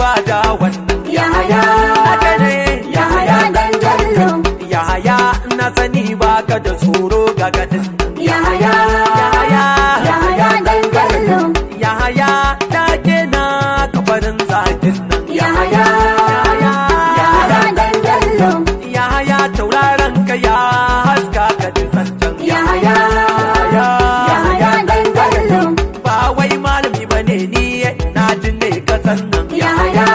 ba da wannan Yahaya haka ne Yahaya dan Bello Yahaya na sani ba ka da tsoro ga gadin Yahaya Yahaya dan Bello Yahaya ta ke na kabarin zakin nan Yahaya Yahaya dan Bello Yahaya tauraron ka ya haska ka ji zancen Yahaya Yahaya dan Bello ba wai malami bane ni na ji ne ka san nan Yahaya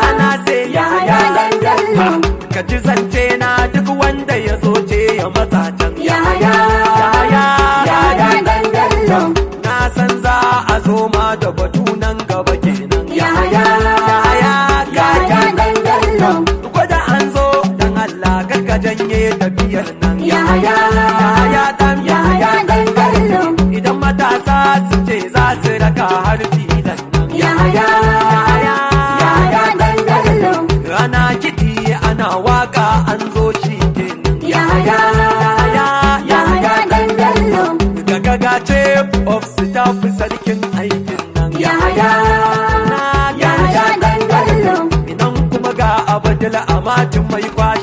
ana sai Yahaya dan Bello ka ji zance na duk wanda ya zo ce ya matsa can Yahaya Yahaya dan Bello na san za a zo ma da batu nan gaba kenan Yahaya Yahaya dan Bello gwada an zo dan Allah ka janye tafiyar nan Yahaya Yahaya dan Bello idan matasa su ce za su raka har filan nan Yahaya dan Bello ana kiɗi ana waka an zo shi kenan Yahaya dan Bello gaga chief of staff sarkin aikin nan Yahaya dan Bello idan kuma ga abdul amatin mai kwashi